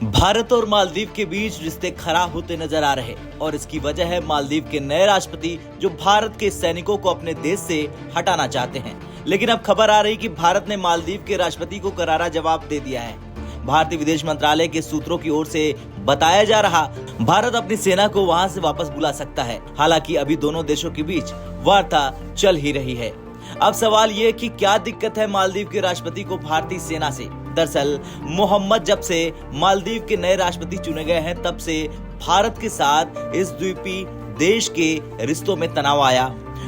भारत और मालदीव के बीच रिश्ते खराब होते नजर आ रहे और इसकी वजह है मालदीव के नए राष्ट्रपति जो भारत के सैनिकों को अपने देश से हटाना चाहते हैं। लेकिन अब खबर आ रही कि भारत ने मालदीव के राष्ट्रपति को करारा जवाब दे दिया है। भारतीय विदेश मंत्रालय के सूत्रों की ओर से बताया जा रहा भारत अपनी सेना को वहां से वापस बुला सकता है। हालांकि अभी दोनों देशों के बीच वार्ता चल ही रही है। अब सवाल ये कि क्या दिक्कत है मालदीव के राष्ट्रपति को भारतीय सेना से। दरअसल मोहम्मद जब से मालदीव के नए राष्ट्रपति चुने गए हैं तब से भारत के साथ इस द्वीपीय देश के रिश्तों में तनाव आया।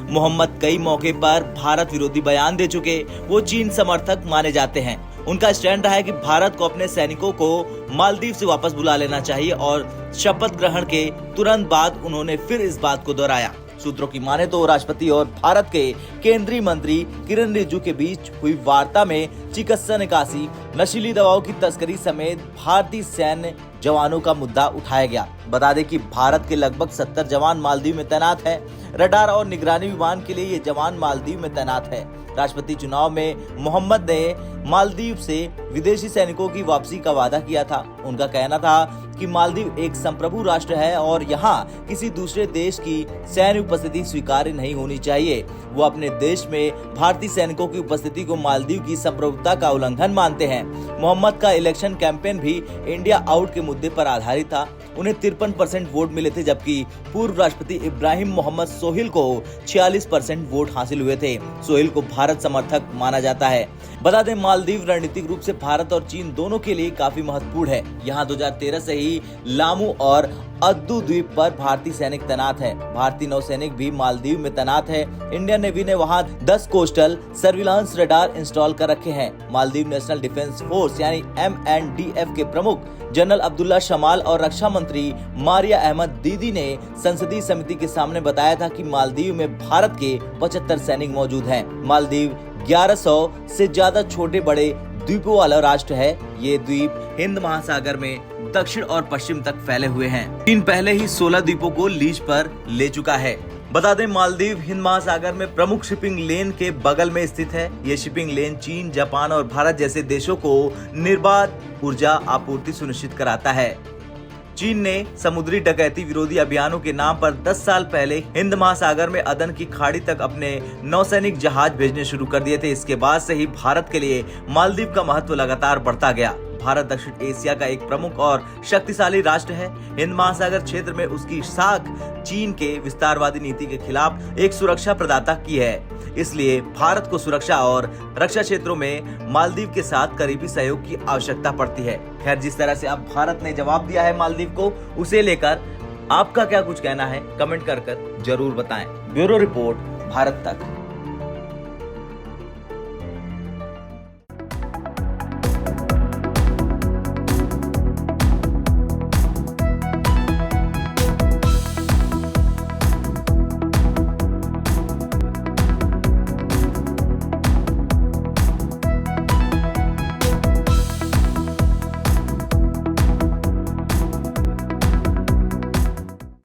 मोहम्मद कई मौके पर भारत विरोधी बयान दे चुके, वो चीन समर्थक माने जाते हैं। उनका स्टैंड रहा है कि भारत को अपने सैनिकों को मालदीव से वापस बुला लेना चाहिए और शपथ ग्रहण के तुरंत बाद उन्होंने फिर इस बात को दोहराया। सूत्रों की माने तो राष्ट्रपति और भारत के केंद्रीय मंत्री किरण रिजिजू के बीच हुई वार्ता में चिकित्सा निकासी, नशीली दवाओं की तस्करी समेत भारतीय सैन्य जवानों का मुद्दा उठाया गया। बता दें कि भारत के लगभग 70 जवान मालदीव में तैनात है। रडार और निगरानी विमान के लिए ये जवान मालदीव में तैनात है। राष्ट्रपति चुनाव में मोहम्मद ने मालदीव से विदेशी सैनिकों की वापसी का वादा किया था। उनका कहना था कि मालदीव एक संप्रभु राष्ट्र है और यहाँ किसी दूसरे देश की सैन्य उपस्थिति स्वीकार्य नहीं होनी चाहिए। वो अपने देश में भारतीय सैनिकों की उपस्थिति को मालदीव की संप्रभुता का उल्लंघन मानते हैं। मोहम्मद का इलेक्शन कैंपेन भी इंडिया आउट के मुद्दे पर आधारित था। उन्हें 53% वोट मिले थे, जबकि पूर्व राष्ट्रपति इब्राहिम मोहम्मद सोहिल को 46% वोट हासिल हुए थे। सोहिल को भारत समर्थक माना जाता है। बता दें मालदीव रणनीतिक रूप से भारत और चीन दोनों के लिए काफी महत्वपूर्ण है। यहाँ 2013 से ही लामू और अद्दू द्वीप पर भारतीय सैनिक तैनात है। भारतीय नौसैनिक भी मालदीव में तैनात है। इंडियन नेवी ने वहां 10 कोस्टल सर्विलांस रडार इंस्टॉल कर रखे हैं। मालदीव नेशनल डिफेंस फोर्स यानी MNDF के प्रमुख जनरल अब्दुल्ला शमाल और रक्षा मंत्री मारिया अहमद दीदी ने संसदीय समिति के सामने बताया था कि मालदीव में भारत के 75 सैनिक मौजूद हैं। मालदीव 1100 से ज्यादा छोटे बड़े द्वीपों वाला राष्ट्र है। ये द्वीप हिंद महासागर में दक्षिण और पश्चिम तक फैले हुए हैं। चीन पहले ही 16 द्वीपों को लीज पर ले चुका है। बता दें मालदीव हिंद महासागर में प्रमुख शिपिंग लेन के बगल में स्थित है। ये शिपिंग लेन चीन, जापान और भारत जैसे देशों को निर्बाध ऊर्जा आपूर्ति सुनिश्चित कराता है। चीन ने समुद्री डकैती विरोधी अभियानों के नाम पर 10 साल पहले हिंद महासागर में अदन की खाड़ी तक अपने नौसैनिक जहाज भेजने शुरू कर दिए थे। इसके बाद से ही भारत के लिए मालदीव का महत्व लगातार बढ़ता गया। भारत दक्षिण एशिया का एक प्रमुख और शक्तिशाली राष्ट्र है। हिंद महासागर क्षेत्र में उसकी साख चीन के विस्तारवादी नीति के खिलाफ एक सुरक्षा प्रदाता की है। इसलिए भारत को सुरक्षा और रक्षा क्षेत्रों में मालदीव के साथ करीबी सहयोग की आवश्यकता पड़ती है। खैर, जिस तरह से अब भारत ने जवाब दिया है मालदीव को, उसे लेकर आपका क्या कुछ कहना है कमेंट कर जरूर बताएं। ब्यूरो रिपोर्ट, भारत तक।